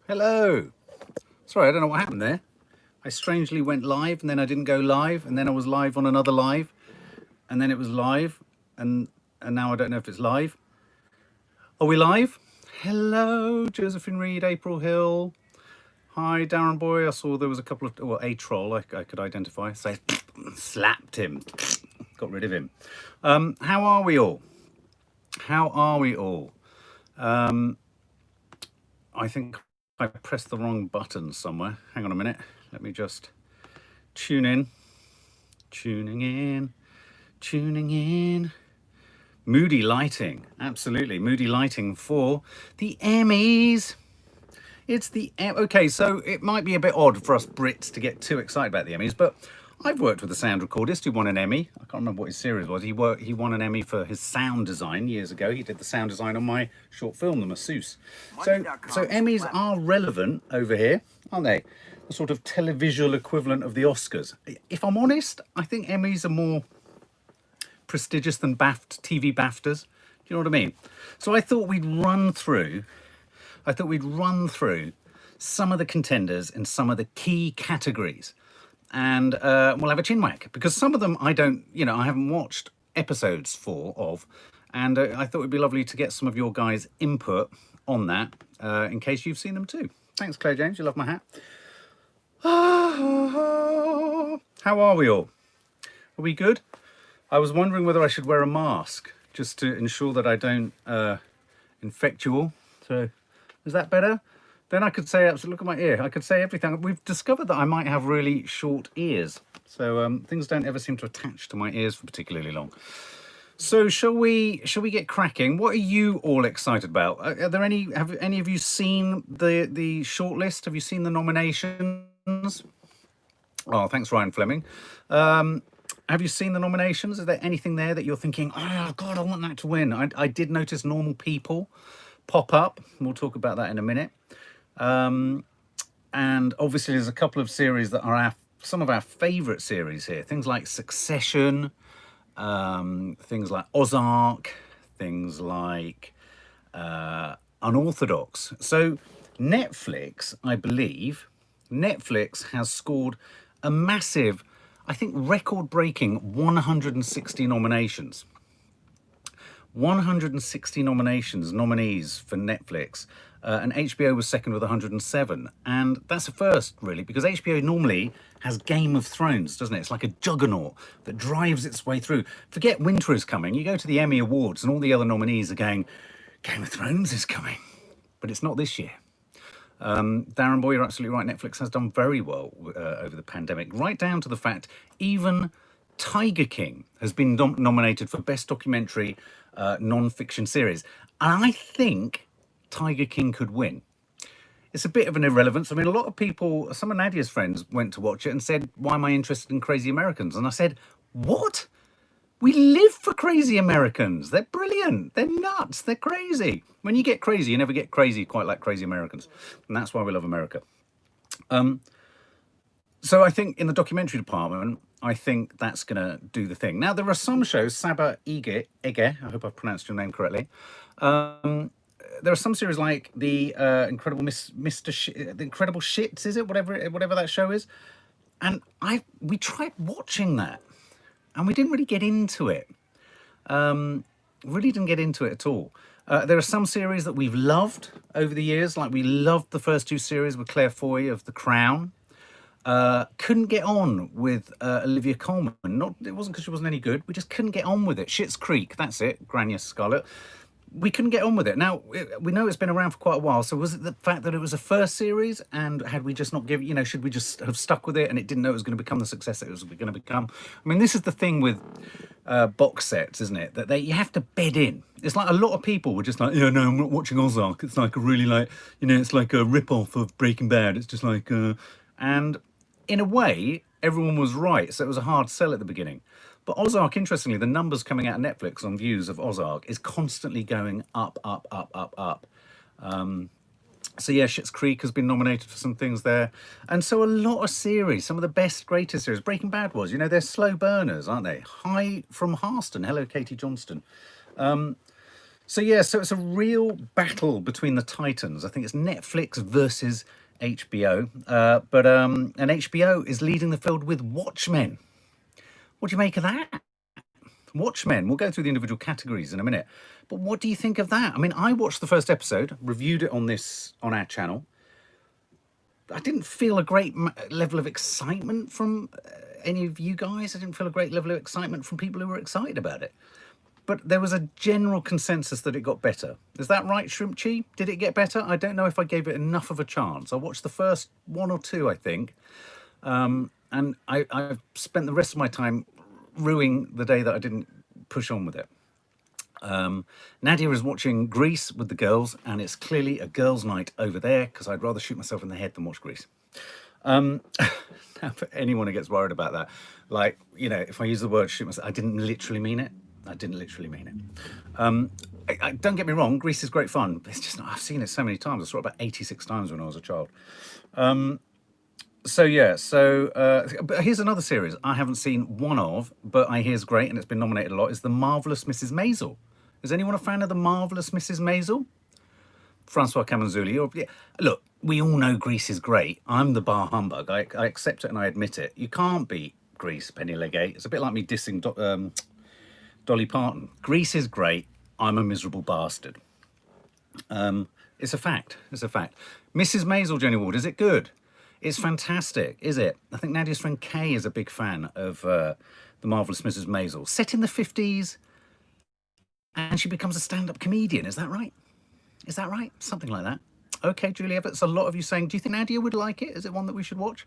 Hello. Sorry, I don't know what happened there. I strangely went live and then I didn't go live and then I was live on another live and then it was live and now I don't know if it's live. Are we live? Hello, Josephine Reed, April Hill. Hi, Darren Boy. I saw there was a couple of, well, a troll I could identify. So slapped him, got rid of him. How are we all? How are we all? I think I pressed the wrong button somewhere. Hang on a minute. Let me just tune in. Tuning in. Moody lighting. Absolutely. Moody lighting for the Emmys. It's the... Okay, so it might be a bit odd for us Brits to get too excited about the Emmys, but I've worked with a sound recordist who won an Emmy. I can't remember what his series was. He won an Emmy for his sound design years ago. He did the sound design on my short film, The Masseuse. So Emmys are relevant over here, aren't they? The sort of televisual equivalent of the Oscars. If I'm honest, I think Emmys are more prestigious than TV BAFTAs. Do you know what I mean? So I thought we'd run through some of the contenders in some of the key categories. And we'll have a chinwag because some of them I haven't watched episodes of, and I thought it'd be lovely to get some of your guys' input on that in case you've seen them too. Thanks, Claire James. You love my hat. How are we all? Are we good? I was wondering whether I should wear a mask just to ensure that I don't infect you all. So, is that better? Then I could say, absolutely, look at my ear. I could say everything. We've discovered that I might have really short ears. So things don't ever seem to attach to my ears for particularly long. So shall we get cracking? What are you all excited about? Have any of you seen the shortlist? Have you seen the nominations? Oh, thanks, Ryan Fleming. Have you seen the nominations? Is there anything there that you're thinking, oh God, I want that to win? I did notice Normal People pop up. We'll talk about that in a minute. And obviously there's a couple of series that are some of our favourite series here. Things like Succession, things like Ozark, things like Unorthodox. So Netflix, I believe, has scored a massive, I think record-breaking 160 nominations. 160 nominees for Netflix. And HBO was second with 107. And that's a first, really, because HBO normally has Game of Thrones, doesn't it? It's like a juggernaut that drives its way through. Forget winter is coming. You go to the Emmy Awards and all the other nominees are going, Game of Thrones is coming. But it's not this year. Darren Boy, you're absolutely right. Netflix has done very well over the pandemic, right down to the fact even Tiger King has been nominated for Best Documentary Non-Fiction Series. And I think Tiger King could win. It's a bit of an irrelevance. I mean, a lot of people, some of Nadia's friends went to watch it and said, why am I interested in Crazy Americans? And I said, what? We live for Crazy Americans. They're brilliant. They're nuts. They're crazy. When you get crazy, you never get crazy quite like Crazy Americans. And that's why we love America. So I think in the documentary department, I think that's going to do the thing. Now, there are some shows, Saba Ige, I hope I've pronounced your name correctly. There are some series like the Incredible the Incredible Shits, is it? Whatever that show is. And we tried watching that and we didn't really get into it. Really didn't get into it at all. There are some series that we've loved over the years, like we loved the first two series with Claire Foy of The Crown. Couldn't get on with Olivia Colman. It wasn't because she wasn't any good. We just couldn't get on with it. Schitt's Creek, that's it. Grania Scarlet. We couldn't get on with it. Now, we know it's been around for quite a while. So was it the fact that it was a first series and had we just not given, should we just have stuck with it and it didn't know it was going to become the success it was going to become? I mean, this is the thing with box sets, isn't it? That you have to bed in. It's like a lot of people were just like, no, I'm not watching Ozark. It's like a really it's like a rip-off of Breaking Bad. It's just like, and in a way, everyone was right. So it was a hard sell at the beginning. But Ozark, interestingly, the numbers coming out of Netflix on views of Ozark is constantly going up. So yeah, Schitt's Creek has been nominated for some things there. And so a lot of series, some of the best, greatest series. Breaking Bad was, they're slow burners, aren't they? Hi from Harston. Hello, Katie Johnston. So yeah, so it's a real battle between the titans. I think it's Netflix versus HBO, and HBO is leading the field with Watchmen. What do you make of that? Watchmen. We'll go through the individual categories in a minute, but what do you think of that? I mean, I watched the first episode, reviewed it on our channel. I didn't feel a great level of excitement from any of you guys. I didn't feel a great level of excitement from people who were excited about it. But there was a general consensus that it got better. Is that right, Shrimp Chi? Did it get better? I don't know if I gave it enough of a chance. I watched the first one or two, I think, and I've spent the rest of my time ruining the day that I didn't push on with it. Nadia is watching Grease with the girls, and it's clearly a girls' night over there because I'd rather shoot myself in the head than watch Grease. Now, for anyone who gets worried about that, like, you know, if I use the word shoot myself, I didn't literally mean it. I didn't literally mean it. Don't get me wrong, Grease is great fun. But it's just not, I've seen it so many times. I saw it about 86 times when I was a child. So yeah, but here's another series I haven't seen one of, but I hear is great and it's been nominated a lot, is The Marvellous Mrs Maisel. Is anyone a fan of The Marvellous Mrs Maisel? Francois Camonzuli. Or, yeah. Look, we all know Grease is great. I'm the bar humbug. I accept it and I admit it. You can't beat Grease, Penny Legate. It's a bit like me dissing Dolly Parton. Grease is great. I'm a miserable bastard. It's a fact. It's a fact. Mrs Maisel, Jenny Ward, is it good? It's fantastic, is it? I think Nadia's friend Kay is a big fan of The Marvellous Mrs Maisel. Set in the 50s, and she becomes a stand-up comedian. Is that right? Is that right? Something like that. Okay, Julie Everts, a lot of you saying, do you think Nadia would like it? Is it one that we should watch?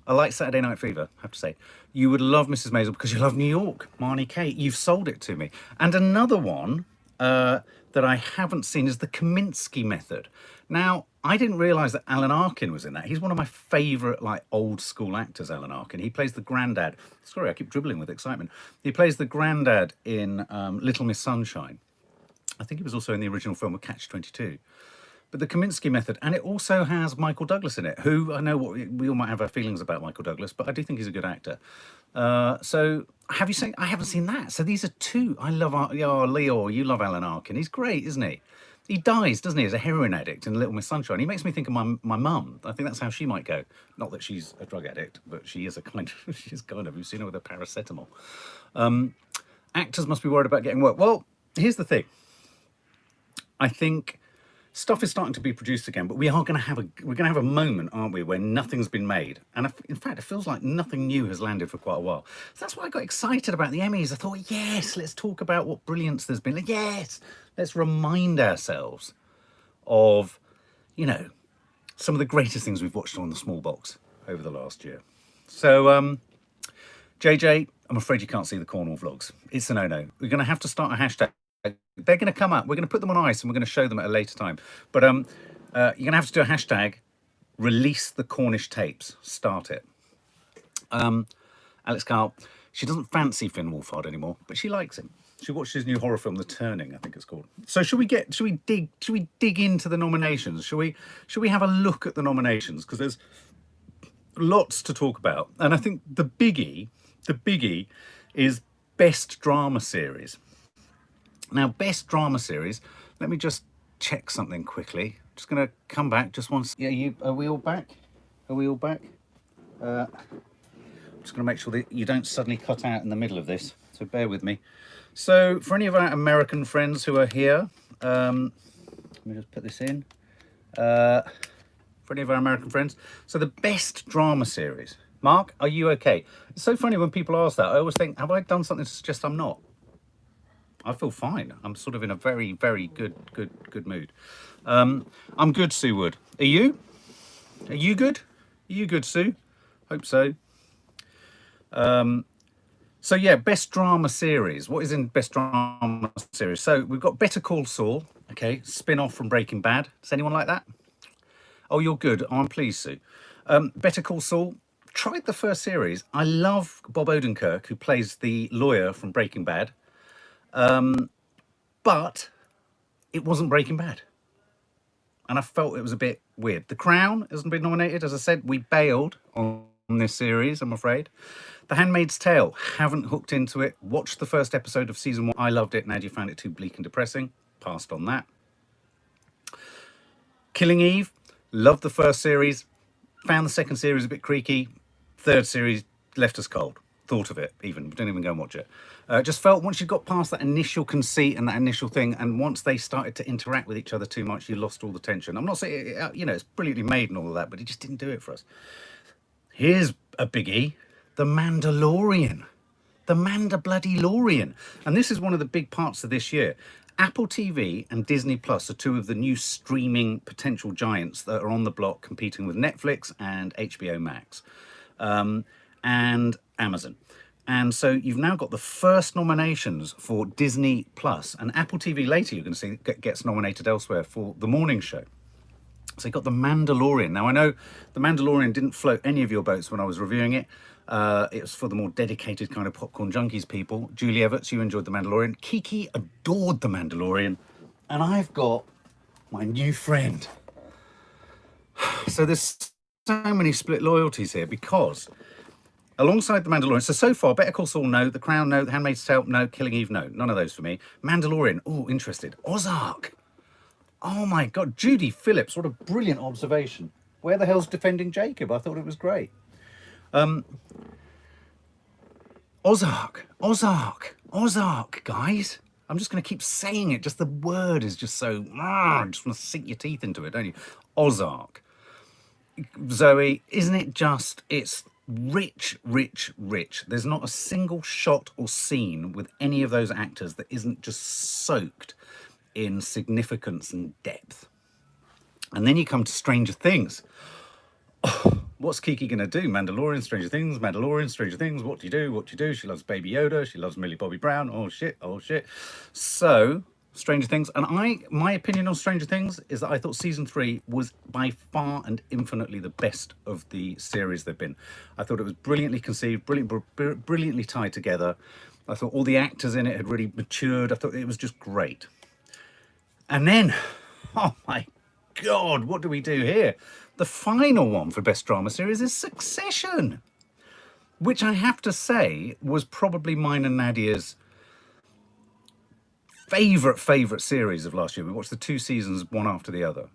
I like Saturday Night Fever, I have to say. You would love Mrs Maisel because you love New York. Marnie Kate, you've sold it to me. And another one that I haven't seen is The Kaminsky Method. Now, I didn't realise that Alan Arkin was in that. He's one of my favourite, like, old school actors, Alan Arkin. He plays the granddad. Sorry, I keep dribbling with excitement. He plays the granddad in Little Miss Sunshine. I think he was also in the original film of Catch-22. But The Kaminsky Method, and it also has Michael Douglas in it, who I know we all might have our feelings about Michael Douglas, but I do think he's a good actor. So have you seen? I haven't seen that. So these are two. I love. Leo, you love Alan Arkin. He's great, isn't he? He dies, doesn't he, as a heroin addict in Little Miss Sunshine. He makes me think of my mum. I think that's how she might go. Not that she's a drug addict, but she is a kind of. She's kind of. You've seen her with a paracetamol. Actors must be worried about getting work. Well, here's the thing. I think stuff is starting to be produced again, but we're going to have a moment, aren't we, where nothing's been made, and in fact, it feels like nothing new has landed for quite a while. So that's why I got excited about the Emmys. I thought, yes, let's talk about what brilliance there's been. Like, yes, let's remind ourselves of, you know, some of the greatest things we've watched on the small box over the last year. So, JJ, I'm afraid you can't see the Cornwall vlogs. It's a no-no. We're going to have to start a hashtag. They're going to come up. We're going to put them on ice and we're going to show them at a later time. But you're going to have to do a hashtag, release the Cornish tapes. Start it. Alex Carl, she doesn't fancy Finn Wolfhard anymore, but she likes him. She watched his new horror film, The Turning, I think it's called. So should we dig into the nominations? Should we have a look at the nominations? Because there's lots to talk about. And I think the biggie is Best Drama Series. Now, Best Drama Series, let me just check something quickly. Just going to come back just once. Yeah, are we all back? Are we all back? I'm just going to make sure that you don't suddenly cut out in the middle of this, so bear with me. So, for any of our American friends who are here, let me just put this in. For any of our American friends, so the Best Drama Series. Mark, are you okay? It's so funny when people ask that. I always think, have I done something to suggest I'm not? I feel fine. I'm sort of in a very, very good mood. I'm good, Sue Wood. Are you? Are you good? Are you good, Sue? Hope so. So yeah, Best Drama Series. What is in Best Drama Series? So we've got Better Call Saul, okay, spin-off from Breaking Bad. Does anyone like that? Oh, you're good. Oh, I'm pleased, Sue. Better Call Saul. Tried the first series. I love Bob Odenkirk, who plays the lawyer from Breaking Bad. But it wasn't Breaking Bad. And I felt it was a bit weird. The Crown hasn't been nominated. As I said, we bailed on this series, I'm afraid. The Handmaid's Tale, haven't hooked into it. Watched the first episode of season 1. I loved it. Nadia found it too bleak and depressing. Passed on that. Killing Eve, loved the first series. Found the second series a bit creaky. Third series left us cold. Thought of it even, didn't even go and watch it. Just felt once you got past that initial conceit and that initial thing, and once they started to interact with each other too much, you lost all the tension. I'm not saying, you know, it's brilliantly made and all of that, but it just didn't do it for us. Here's a biggie, The Mandalorian. The Manda-bloody-Lorian. And this is one of the big parts of this year. Apple TV and Disney Plus are two of the new streaming potential giants that are on the block competing with Netflix and HBO Max and Amazon. And so you've now got the first nominations for Disney Plus, and Apple TV later you're going to see gets nominated elsewhere for The Morning Show. So you've got The Mandalorian. Now I know The Mandalorian didn't float any of your boats when I was reviewing it. It was for the more dedicated kind of popcorn junkies people. Julie Everts, you enjoyed The Mandalorian. Kiki adored The Mandalorian. And I've got my new friend. So there's so many split loyalties here because alongside The Mandalorian, so far, Better Call Saul, no. The Crown, no. The Handmaid's Tale, no. Killing Eve, no. None of those for me. Mandalorian, oh, interested. Ozark. Oh my God. Judy Phillips, what a brilliant observation. Where the hell's Defending Jacob? I thought it was great. Ozark, guys. I'm just going to keep saying it. Just the word is just so, just want to sink your teeth into it, don't you? Ozark. Zoe, isn't it just, it's rich, rich, rich. There's not a single shot or scene with any of those actors that isn't just soaked in significance and depth. And then you come to Stranger Things. Oh, what's Kiki going to do? Mandalorian, Stranger Things, Mandalorian, Stranger Things. What do you do? What do you do? She loves Baby Yoda. She loves Millie Bobby Brown. Oh, shit. Oh, shit. So, Stranger Things. And my opinion on Stranger Things is that I thought season 3 was by far and infinitely the best of the series they've been. I thought it was brilliantly conceived, brilliantly tied together. I thought all the actors in it had really matured. I thought it was just great. And then, oh my God, what do we do here? The final one for Best Drama Series is Succession, which I have to say was probably mine and Nadia's favourite series of last year. We watched the 2 seasons, one after the other.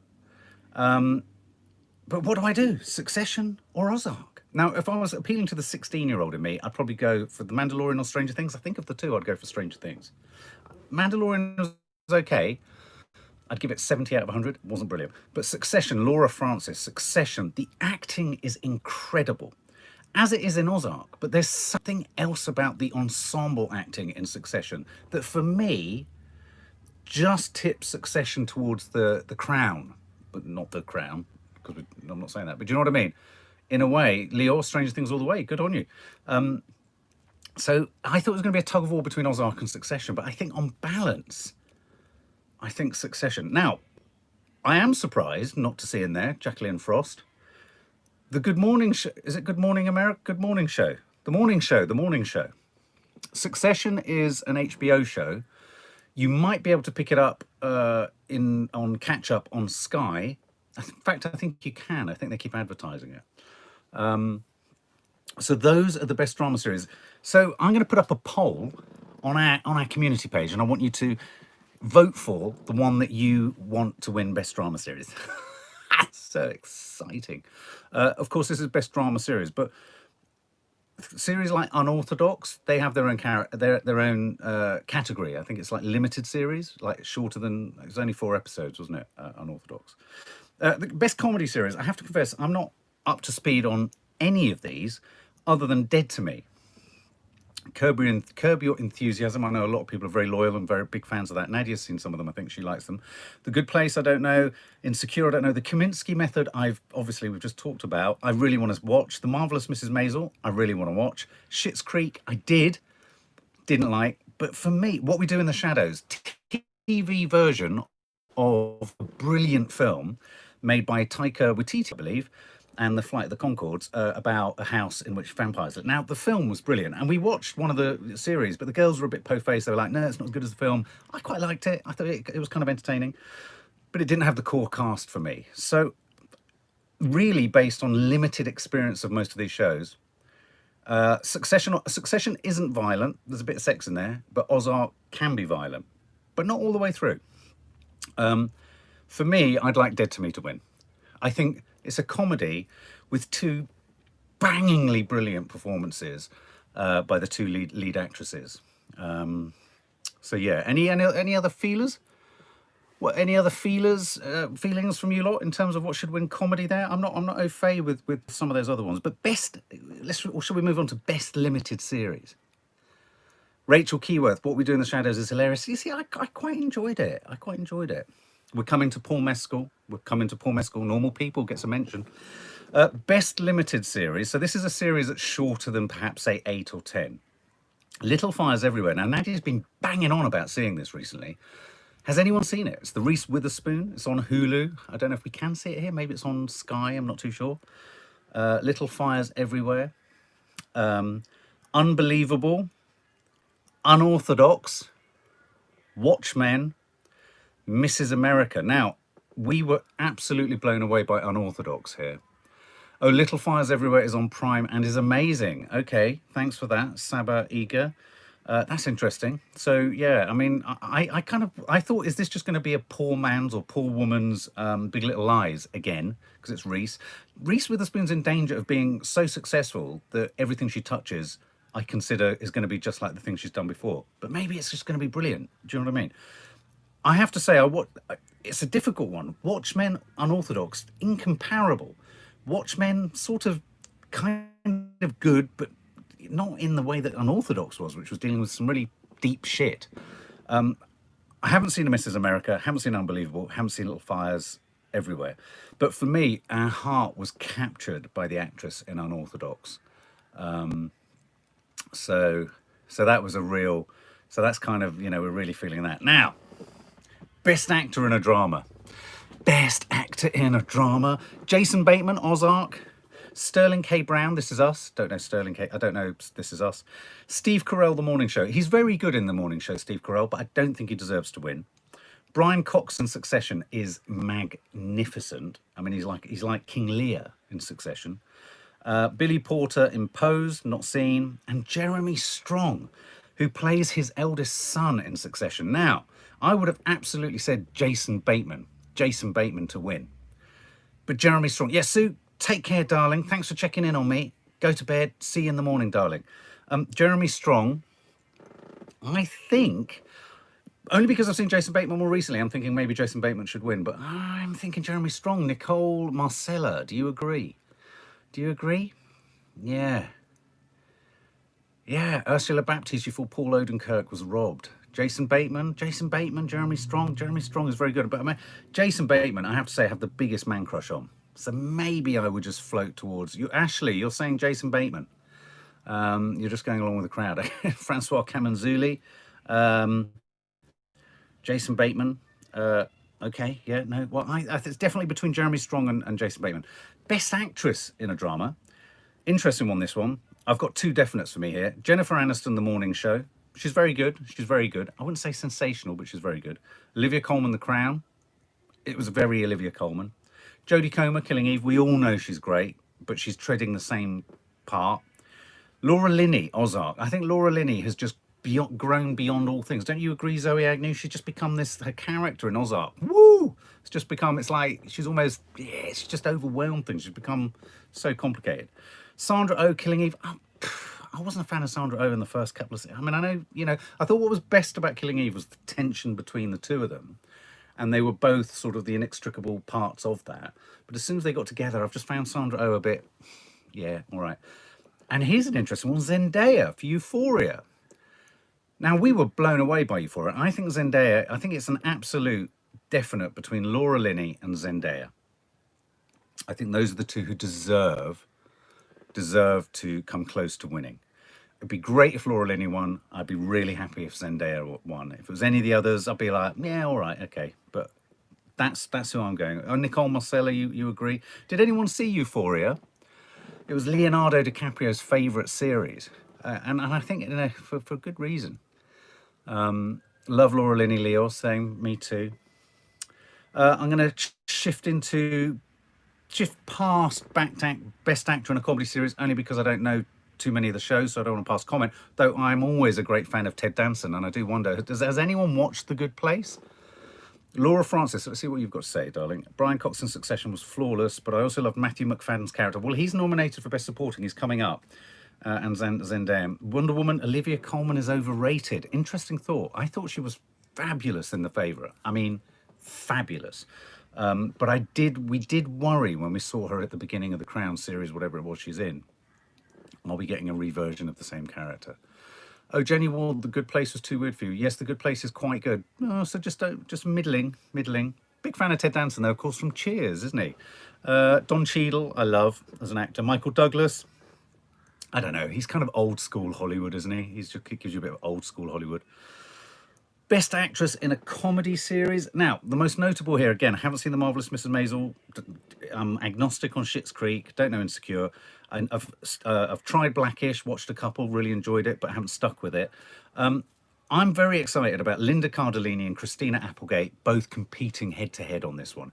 But what do I do? Succession or Ozark? Now, if I was appealing to the 16-year-old in me, I'd probably go for The Mandalorian or Stranger Things. I think of the two, I'd go for Stranger Things. Mandalorian was okay. I'd give it 70 out of 100. It wasn't brilliant. But Succession, Laura Francis, Succession, the acting is incredible, as it is in Ozark. But there's something else about the ensemble acting in Succession that, for me, just tips Succession towards the Crown, but not the Crown, because I'm not saying that. But do you know what I mean? In a way, Leo, Stranger Things all the way. Good on you. So I thought it was going to be a tug of war between Ozark and Succession, but I think on balance, I think Succession. Now, I am surprised not to see in there Jacqueline Frost. The Good Morning Show. Is it Good Morning America? Good Morning Show. The Morning Show. The Morning Show. Succession is an HBO show. You might be able to pick it up on catch up on Sky. In fact, I think you can. I think they keep advertising it. So those are the best drama series. So I'm going to put up a poll on our community page, and I want you to vote for the one that you want to win Best Drama Series. So exciting. Of course, this is Best Drama Series, but series like Unorthodox, they have their own category. I think it's like limited series, like shorter than, it was only 4 episodes, wasn't it? Unorthodox. The Best Comedy Series, I have to confess, I'm not up to speed on any of these other than Dead to Me. Curb Your Enthusiasm. I know a lot of people are very loyal and very big fans of that. Nadia's seen some of them. I think she likes them. The Good Place, I don't know. Insecure, I don't know. The Kaminsky Method, we've just talked about. I really want to watch. The Marvellous Mrs Maisel, I really want to watch. Schitt's Creek, I didn't like. But for me, What We Do in the Shadows, TV version of a brilliant film made by Taika Waititi, I believe, and The Flight of the Conchords, about a house in which vampires live. Now, the film was brilliant, and we watched one of the series, but the girls were a bit po-faced. They were like, no, it's not as good as the film. I quite liked it. I thought it was kind of entertaining, but it didn't have the core cast for me. So really based on limited experience of most of these shows. Succession isn't violent. There's a bit of sex in there, but Ozark can be violent, but not all the way through. For me, I'd like Dead to Me to win. I think it's a comedy with two bangingly brilliant performances by the two lead actresses. So yeah, any other feelers? What any other feelings from you lot in terms of what should win comedy there? I'm not au fait with some of those other ones, but best. Or should we move on to best limited series? Rachel Keyworth, What We Do in the Shadows is hilarious. You see, I quite enjoyed it. I quite enjoyed it. We're coming to Paul Mescal. Normal People gets a mention. Best limited series. So this is a series that's shorter than perhaps say 8 or 10. Little Fires Everywhere. Now Nadia's been banging on about seeing this recently. Has anyone seen it? It's the Reese Witherspoon. It's on Hulu. I don't know if we can see it here. Maybe it's on Sky. I'm not too sure. Little Fires Everywhere. Unbelievable. Unorthodox. Watchmen. Mrs. America. Now, we were absolutely blown away by Unorthodox here. Oh, Little Fires Everywhere is on Prime and is amazing. Okay, thanks for that, Saba Eager. That's interesting. So yeah, I mean, I thought, is this just going to be a poor man's or poor woman's Big Little Lies again? Because it's Reese. Reese Witherspoon's in danger of being so successful that everything she touches, I consider, is going to be just like the things she's done before. But maybe it's just going to be brilliant. Do you know what I mean? I have to say, it's a difficult one. Watchmen, Unorthodox, incomparable. Watchmen, sort of, kind of good, but not in the way that Unorthodox was, which was dealing with some really deep shit. I haven't seen a Mrs. America, haven't seen Unbelievable, haven't seen Little Fires Everywhere. But for me, our heart was captured by the actress in Unorthodox. So that was a real, so that's kind of, we're really feeling that. Now, best actor in a drama. Best actor in a drama. Jason Bateman, Ozark. Sterling K. Brown, This Is Us. Don't know Sterling K. I don't know This Is Us. Steve Carell, The Morning Show. He's very good in The Morning Show, Steve Carell, but I don't think he deserves to win. Brian Cox in Succession is magnificent. I mean, he's like King Lear in Succession. Billy Porter in Pose, not seen. And Jeremy Strong, who plays his eldest son in Succession. Now, I would have absolutely said Jason Bateman to win. But Jeremy Strong, yes, Sue, take care, darling. Thanks for checking in on me. Go to bed. See you in the morning, darling. Jeremy Strong, I think, only because I've seen Jason Bateman more recently, I'm thinking maybe Jason Bateman should win, but I'm thinking Jeremy Strong. Nicole Marcella, do you agree? Do you agree? Yeah. Yeah, Ursula Baptiste, you thought Paul Odenkirk was robbed. Jason Bateman, Jeremy Strong. Jeremy Strong is very good. But I mean, Jason Bateman, I have to say, I have the biggest man crush on. So maybe I would just float towards you. Ashley, you're saying Jason Bateman. You're just going along with the crowd. Francois Camanzuli. Jason Bateman. Okay, yeah, no. Well, I think it's definitely between Jeremy Strong and Jason Bateman. Best actress in a drama. Interesting one, this one. I've got two definites for me here. Jennifer Aniston, The Morning Show. She's very good. She's very good. I wouldn't say sensational, but she's very good. Olivia Colman, The Crown. It was very Olivia Colman. Jodie Comer, Killing Eve. We all know she's great, but she's treading the same part. Laura Linney, Ozark. I think Laura Linney has just grown beyond all things. Don't you agree, Zoe Agnew? She's just become her character in Ozark. Woo! It's like, she's almost, she's just overwhelmed things. She's become so complicated. Sandra Oh, Killing Eve. Oh, I wasn't a fan of Sandra Oh in the first couple of... I mean, I know, I thought what was best about Killing Eve was the tension between the two of them. And they were both sort of the inextricable parts of that. But as soon as they got together, I've just found Sandra Oh a bit, all right. And here's an interesting one, Zendaya for Euphoria. Now, we were blown away by Euphoria. I think Zendaya, I think it's an absolute definite between Laura Linney and Zendaya. I think those are the two who deserve to come close to winning. It'd be great if Laura Linney won. I'd be really happy if Zendaya won. If it was any of the others, I'd be like, yeah, all right, okay. But that's who I'm going. Oh, Nicole Marcella, you agree? Did anyone see Euphoria? It was Leonardo DiCaprio's favourite series. And I think for good reason. Love Laura Linney, Leo, saying me too. I'm going to shift into shift past best actor in a comedy series only because I don't know too many of the shows, so I don't want to pass comment. Though I'm always a great fan of Ted Danson, and I do wonder, has anyone watched The Good Place? Laura Francis, let's see what you've got to say, darling. Brian Coxon's Succession was flawless, but I also loved Matthew McFadden's character. Well, he's nominated for Best Supporting. He's coming up. And Zendaya. Wonder Woman, Olivia Colman is overrated. Interesting thought. I thought she was fabulous in The Favourite. I mean, fabulous. But we did worry when we saw her at the beginning of the Crown series, whatever it was she's in. Are we getting a reversion of the same character? Oh, Jenny Ward, The Good Place was too weird for you. Yes, The Good Place is quite good. Oh, so just middling. Big fan of Ted Danson, though, of course, from Cheers, isn't he? Don Cheadle, I love as an actor. Michael Douglas, I don't know. He's kind of old school Hollywood, isn't he? He gives you a bit of old school Hollywood. Best actress in a comedy series. Now, the most notable here, again, I haven't seen The Marvellous Mrs Maisel. I'm agnostic on Schitt's Creek. Don't know Insecure. I've tried Blackish, watched a couple, really enjoyed it, but haven't stuck with it. I'm very excited about Linda Cardellini and Christina Applegate both competing head-to-head on this one.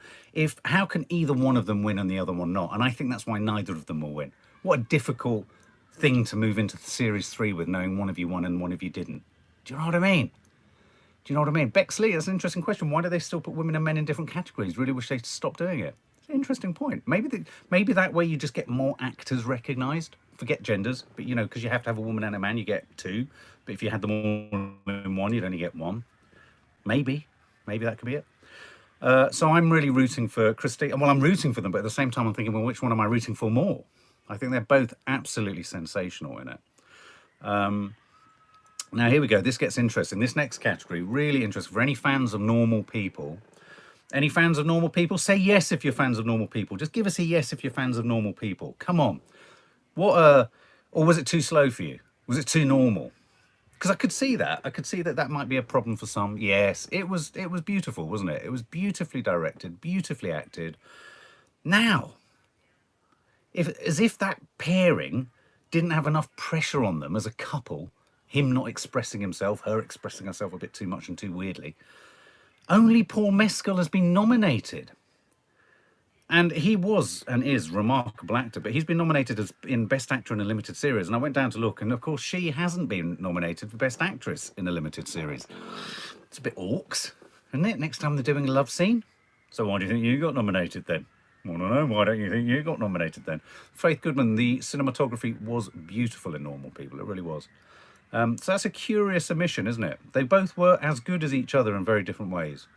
How can either one of them win and the other one not? And I think that's why neither of them will win. What a difficult thing to move into Series 3 with, knowing one of you won and one of you didn't. Do you know what I mean? Bexley, that's an interesting question. Why do they still put women and men in different categories? Really wish they'd stop doing it. It's an interesting point. Maybe that way you just get more actors recognised. Forget genders, but because you have to have a woman and a man, you get 2. But if you had them all in one, you'd only get 1. Maybe that could be it. So I'm really rooting for Christine. Well, I'm rooting for them, but at the same time, I'm thinking, well, which one am I rooting for more? I think they're both absolutely sensational in it. Now, here we go. This gets interesting. This next category, really interesting. For any fans of normal people, say yes if you're fans of normal people. Just give us a yes if you're fans of normal people. Come on. Or was it too slow for you? Was it too normal? Because I could see that. That might be a problem for some. Yes, it was beautiful, wasn't it? It was beautifully directed, beautifully acted. Now, as if that pairing didn't have enough pressure on them as a couple, him not expressing himself, her expressing herself a bit too much and too weirdly, only Paul Mescal has been nominated. And he was and is a remarkable actor, but he's been nominated in Best Actor in a Limited Series. And I went down to look, and of course she hasn't been nominated for Best Actress in a Limited Series. It's a bit orcs, isn't it? Next time they're doing a love scene. So why do you think you got nominated then? I don't know. Why don't you think you got nominated then? Faith Goodman, the cinematography was beautiful in Normal People. It really was. So that's a curious omission, isn't it? They both were as good as each other in very different ways.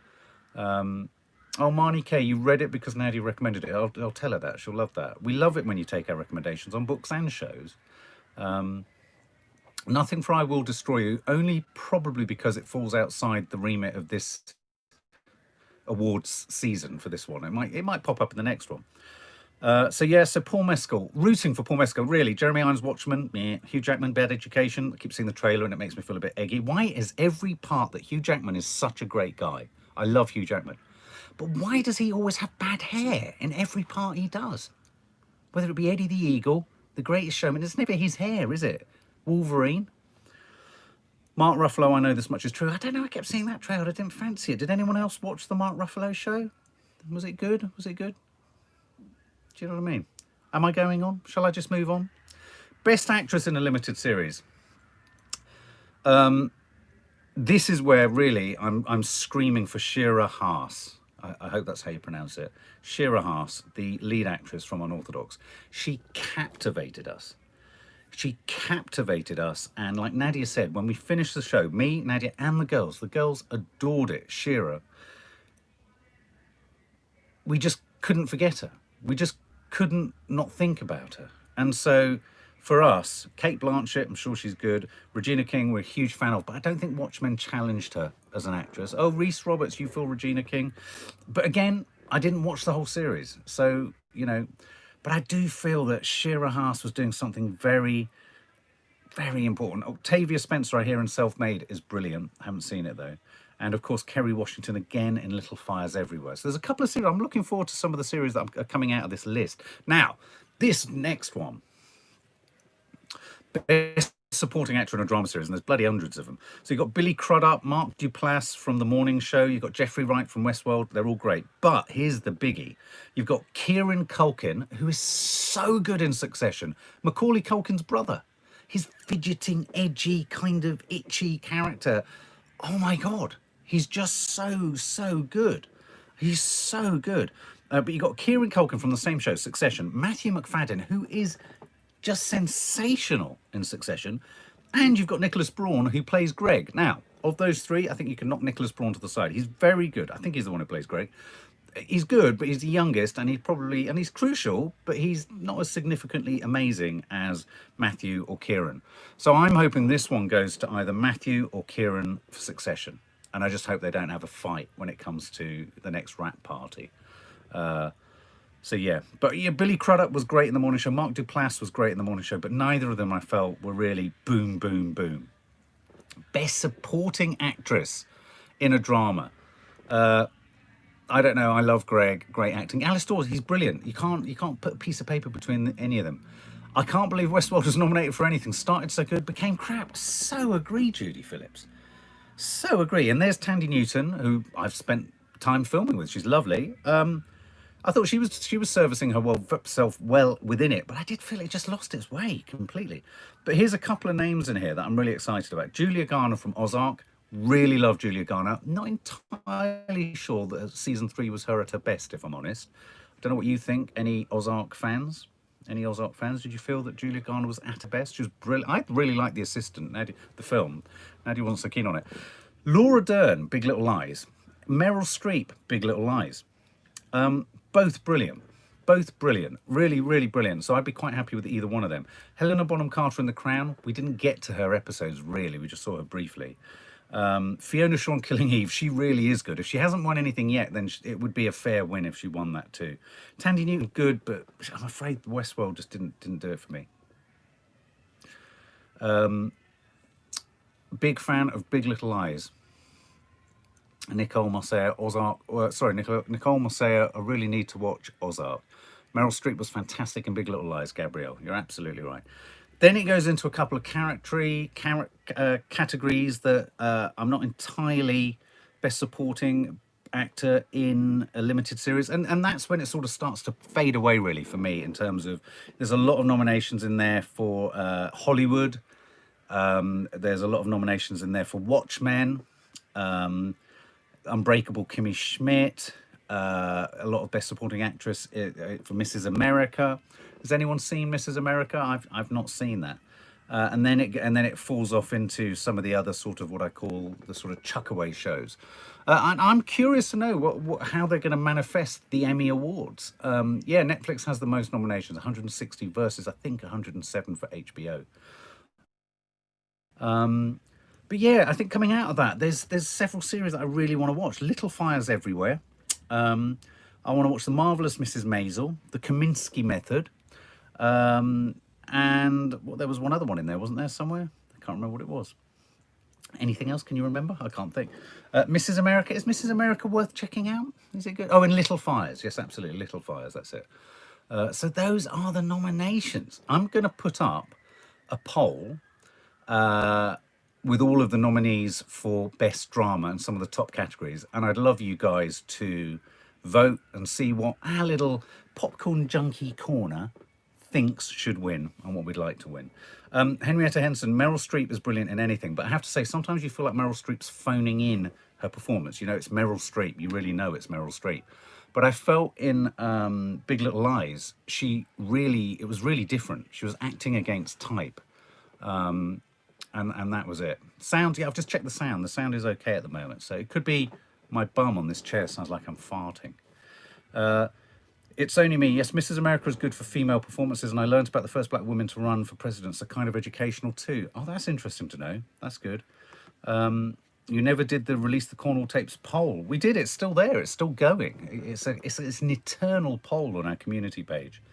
Oh, Marnie K, you read it because Nadia recommended it. I'll tell her that. She'll love that. We love it when you take our recommendations on books and shows. Nothing for I Will Destroy You, only probably because it falls outside the remit of this awards season for this one. It might pop up in the next one. So Paul Mescal, rooting for Paul Mescal, really. Jeremy Irons, Watchmen, yeah. Hugh Jackman, Bad Education. I keep seeing the trailer and it makes me feel a bit eggy. Why is every part that Hugh Jackman is such a great guy? I love Hugh Jackman. But why does he always have bad hair in every part he does? Whether it be Eddie the Eagle, The Greatest Showman, it's never his hair, is it? Wolverine. Mark Ruffalo, I know this much is true. I don't know, I kept seeing that trailer. I didn't fancy it. Did anyone else watch the Mark Ruffalo show? Was it good? Do you know what I mean? Am I going on? Shall I just move on? Best Actress in a Limited Series. This is where really I'm screaming for Shira Haas. I hope that's how you pronounce it. Shira Haas, the lead actress from Unorthodox. She captivated us. And like Nadia said, when we finished the show, me, Nadia, and the girls adored it. Shira. We just couldn't forget her. We just couldn't not think about her. And so for us, Kate Blanchett, I'm sure she's good. Regina King, we're a huge fan of, but I don't think Watchmen challenged her as an actress. Oh, Reese Roberts, you feel Regina King. But again, I didn't watch the whole series. So, but I do feel that Shira Haas was doing something very, very important. Octavia Spencer, I hear in Self-Made, is brilliant. I haven't seen it, though. And, of course, Kerry Washington again in Little Fires Everywhere. So there's a couple of series. I'm looking forward to some of the series that are coming out of this list. Now, this next one. Best supporting actor in a drama series, and there's bloody hundreds of them. So you've got Billy Crudup, Mark Duplass from The Morning Show, you've got Jeffrey Wright from Westworld, they're all great. But here's the biggie. You've got Kieran Culkin, who is so good in Succession, Macaulay Culkin's brother. His fidgeting, edgy, kind of itchy character. Oh my God, he's just so good. He's so good. But you've got Kieran Culkin from the same show, Succession, Matthew McFadden, who is just sensational in Succession, and you've got Nicholas Braun, who plays Greg. Now, of those three, I think you can knock Nicholas Braun to the side. He's very good. I think he's the one who plays Greg. He's good, but he's the youngest, and he's crucial, but he's not as significantly amazing as Matthew or Kieran. So I'm hoping this one goes to either Matthew or Kieran for Succession, and I just hope they don't have a fight when it comes to the next rap party. So yeah, but yeah, Billy Crudup was great in The Morning Show. Mark Duplass was great in The Morning Show, but neither of them I felt were really boom, boom, boom. Best supporting actress in a drama. I don't know. I love Greg. Great acting. Alice Dawes, he's brilliant. You can't put a piece of paper between any of them. I can't believe Westworld was nominated for anything. Started so good, became crap. So agree, Judy Phillips. So agree. And there's Tandy Newton, who I've spent time filming with. She's lovely. I thought she was servicing herself well within it, but I did feel it just lost its way completely. But here's a couple of names in here that I'm really excited about. Julia Garner from Ozark. Really love Julia Garner. Not entirely sure that season 3 was her at her best, if I'm honest. I don't know what you think. Any Ozark fans? Any Ozark fans? Did you feel that Julia Garner was at her best? She was brilliant. I really liked The Assistant, NADIA, the film. NADIA wasn't so keen on it. Laura Dern, Big Little Lies. Meryl Streep, Big Little Lies. Both brilliant. Both brilliant. Really, really brilliant. So I'd be quite happy with either one of them. Helena Bonham Carter in The Crown. We didn't get to her episodes, really. We just saw her briefly. Fiona Shaw in Killing Eve. She really is good. If she hasn't won anything yet, then it would be a fair win if she won that too. Tandy Newton, good, but I'm afraid Westworld just didn't do it for me. Big fan of Big Little Lies. Nicole Marcea, Ozark. Nicole Marcea, I really need to watch Ozark. Meryl Streep was fantastic in Big Little Lies, Gabrielle. You're absolutely right. Then it goes into a couple of categories that I'm not entirely best supporting actor in a limited series. And that's when it sort of starts to fade away, really, for me, in terms of there's a lot of nominations in there for Hollywood. There's a lot of nominations in there for Watchmen. Unbreakable Kimmy Schmidt, a lot of best supporting actress for Mrs America. Has anyone seen Mrs America? I've not seen that. And then it falls off into some of the other sort of what I call the sort of chuckaway shows. And I'm curious to know how they're going to manifest the Emmy Awards. Yeah, Netflix has the most nominations, 160 versus I think 107 for HBO. But yeah, I think coming out of that, there's several series that I really want to watch. Little Fires Everywhere. I want to watch The Marvellous Mrs Maisel, The Kaminsky Method, and there was one other one in there, wasn't there, somewhere? I can't remember what it was. Anything else? Can you remember? I can't think. Mrs America. Is Mrs America worth checking out? Is it good? Oh, and Little Fires. Yes, absolutely. Little Fires. That's it. So those are the nominations. I'm going to put up a poll with all of the nominees for Best Drama and some of the top categories. And I'd love you guys to vote and see what our little popcorn junkie corner thinks should win and what we'd like to win. Henrietta Henson, Meryl Streep is brilliant in anything, but I have to say, sometimes you feel like Meryl Streep's phoning in her performance. You know, it's Meryl Streep. You really know it's Meryl Streep. But I felt in Big Little Lies, it was really different. She was acting against type. And that was it. Sound, yeah, I've just checked the sound. The sound is okay at the moment. So it could be my bum on this chair sounds like I'm farting. It's Only Me. Yes, Mrs. America is good for female performances, and I learned about the first black woman to run for president. So kind of educational too. Oh, that's interesting to know. That's good. You never did the Release the Cornwall Tapes poll. We did. It's still there. It's still going. It's an eternal poll on our community page.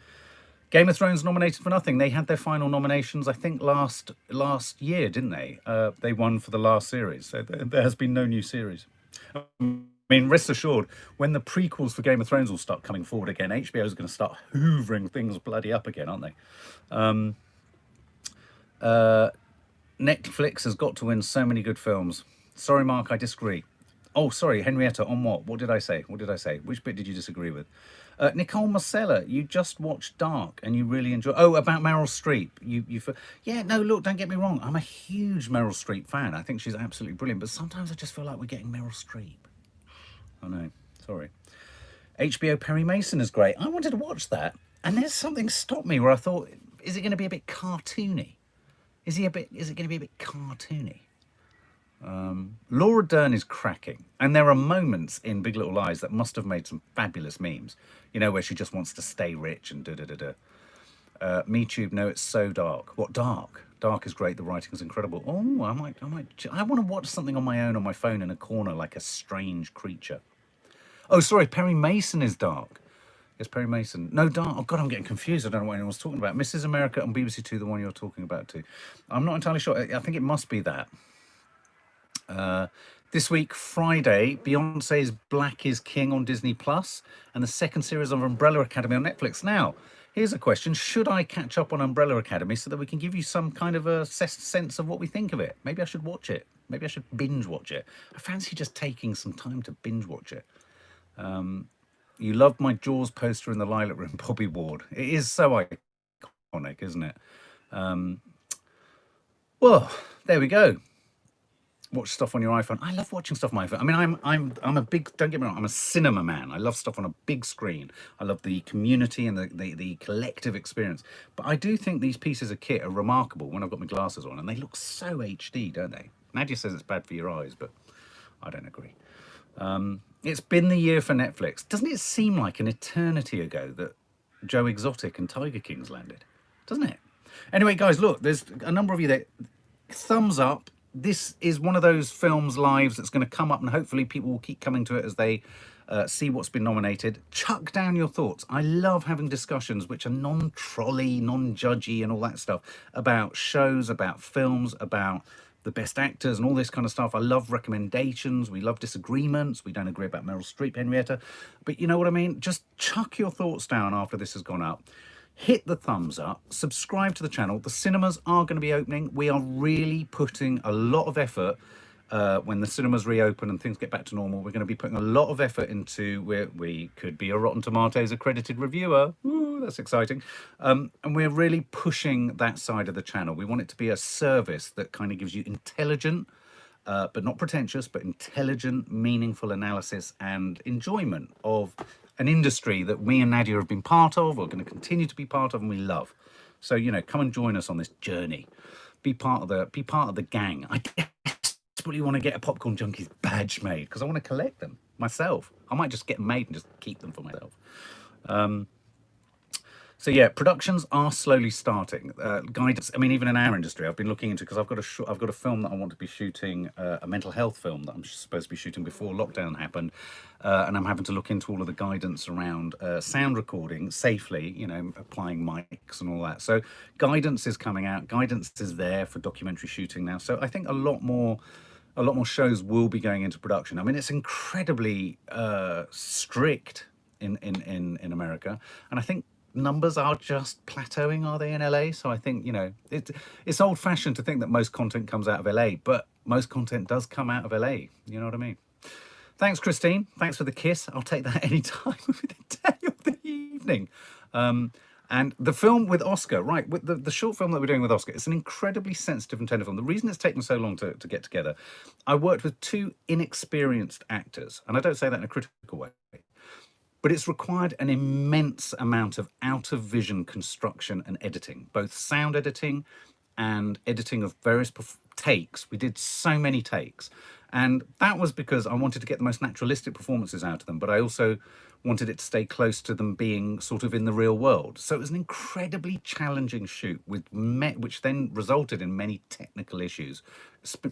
Game of Thrones nominated for nothing. They had their final nominations, I think, last year, didn't they? They won for the last series. So there has been no new series. I mean, rest assured, when the prequels for Game of Thrones will start coming forward again, HBO is going to start hoovering things bloody up again, aren't they? Netflix has got to win so many good films. Sorry, Mark, I disagree. Oh, sorry, Henrietta, on what? What did I say? What did I say? Which bit did you disagree with? Nicole Marcella, you just watched Dark and you really enjoy. Oh, about Meryl Streep. Yeah, no, look, don't get me wrong. I'm a huge Meryl Streep fan. I think she's absolutely brilliant. But sometimes I just feel like we're getting Meryl Streep. I know. Sorry. HBO Perry Mason is great. I wanted to watch that, and there's something stopped me where I thought, is it going to be a bit cartoony? Is it going to be a bit cartoony? Laura Dern is cracking, and there are moments in Big Little Lies that must have made some fabulous memes. You know, where she just wants to stay rich and da da da da. Me Tube, no, it's so dark. What dark? Dark is great. The writing is incredible. Oh, I want to watch something on my own on my phone in a corner like a strange creature. Oh, sorry, Perry Mason is dark. Yes, Perry Mason. No, dark. Oh, God, I'm getting confused. I don't know what anyone's talking about. Mrs. America on BBC Two, the one you're talking about too. I'm not entirely sure. I think it must be that. This week, Friday, Beyonce's Black is King on Disney Plus, and the second series of Umbrella Academy on Netflix. Now, here's a question. Should I catch up on Umbrella Academy so that we can give you some kind of a sense of what we think of it? Maybe I should watch it. Maybe I should binge watch it. I fancy just taking some time to binge watch it. You loved my Jaws poster in the Lilac Room, Bobby Ward. It is so iconic, isn't it? Well, there we go. Watch stuff on your iPhone. I love watching stuff on my iPhone. I mean, I'm a big, don't get me wrong, I'm a cinema man. I love stuff on a big screen. I love the community and the collective experience. But I do think these pieces of kit are remarkable when I've got my glasses on, and they look so HD, don't they? Nadia says it's bad for your eyes, but I don't agree. It's been the year for Netflix. Doesn't it seem like an eternity ago that Joe Exotic and Tiger King's landed? Doesn't it? Anyway, guys, look, there's a number of you that thumbs up. This is one of those films lives that's going to come up, and hopefully people will keep coming to it as they see what's been nominated. Chuck down your thoughts. I love having discussions which are non-trolley, non-judgy and all that stuff about shows, about films, about the best actors and all this kind of stuff. I love recommendations. We love disagreements. We don't agree about Meryl Streep, Henrietta. But you know what I mean? Just chuck your thoughts down after this has gone up. Hit the thumbs up, subscribe to the channel. The cinemas are going to be opening. We are really putting a lot of effort when the cinemas reopen and things get back to normal. We're going to be putting a lot of effort into where we could be a Rotten Tomatoes accredited reviewer. Ooh, that's exciting. And we're really pushing that side of the channel. We want it to be a service that kind of gives you intelligent, but not pretentious, but intelligent, meaningful analysis and enjoyment of an industry that me and Nadia have been part of, or going to continue to be part of, and we love. So, you know, come and join us on this journey. Be part of the gang. I desperately want to get a Popcorn Junkies badge made because I want to collect them myself. I might just get them made and just keep them for myself. So yeah, productions are slowly starting. Guidance. I mean, even in our industry, I've been looking into, because I've got a film that I want to be shooting, a mental health film that I'm supposed to be shooting before lockdown happened, and I'm having to look into all of the guidance around sound recording safely. You know, applying mics and all that. So guidance is coming out. Guidance is there for documentary shooting now. So I think a lot more shows will be going into production. I mean, it's incredibly strict in America, and I think numbers are just plateauing, are they, in LA? So I think, you know, it's old-fashioned to think that most content comes out of LA, but most content does come out of LA. You know what I mean? Thanks, Christine. Thanks for the kiss. I'll take that any time of the day or the evening. And the film with Oscar, right, with the short film that we're doing with Oscar, it's an incredibly sensitive and tender film. The reason it's taken so long to get together, I worked with two inexperienced actors, and I don't say that in a critical way, but it's required an immense amount of out-of-vision construction and editing, both sound editing and editing of various takes. We did so many takes. And that was because I wanted to get the most naturalistic performances out of them, but I also wanted it to stay close to them being sort of in the real world. So it was an incredibly challenging shoot, which then resulted in many technical issues,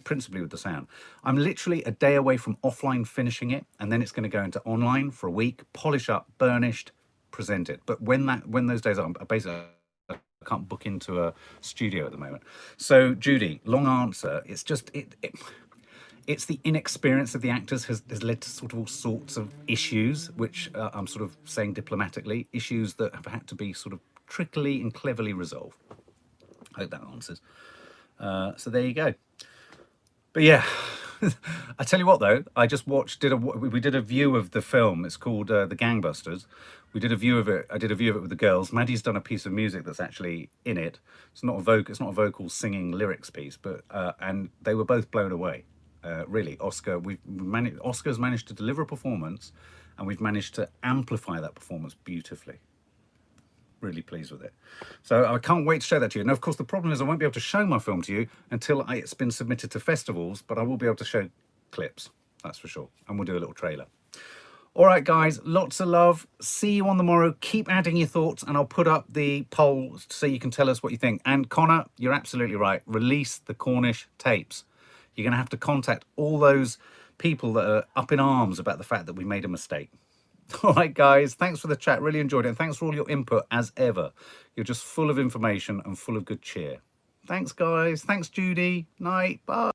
principally with the sound. I'm literally a day away from offline finishing it, and then it's going to go into online for a week, polish up, burnished, present it. But when those days are, basically, I can't book into a studio at the moment. So Judy, long answer. It's just it's the inexperience of the actors has led to sort of all sorts of issues, which I'm sort of saying diplomatically, issues that have had to be sort of trickily and cleverly resolved. I hope that answers. So there you go. But yeah, I tell you what though, I just watched, we did a view of the film. It's called The Gangbusters. We did a view of it. I did a view of it with the girls. Maddie's done a piece of music that's actually in it. It's not a vocal singing lyrics piece, but and they were both blown away. Really, Oscar's managed to deliver a performance, and we've managed to amplify that performance beautifully. Really pleased with it. So I can't wait to show that to you. And of course, the problem is I won't be able to show my film to you until it's been submitted to festivals, but I will be able to show clips, that's for sure. And we'll do a little trailer. All right, guys, lots of love. See you on the morrow. Keep adding your thoughts, and I'll put up the poll so you can tell us what you think. And Connor, you're absolutely right. Release the Cornish tapes. You're going to have to contact all those people that are up in arms about the fact that we made a mistake. All right, guys, thanks for the chat. Really enjoyed it. And thanks for all your input, as ever. You're just full of information and full of good cheer. Thanks, guys. Thanks, Judy. Night. Bye.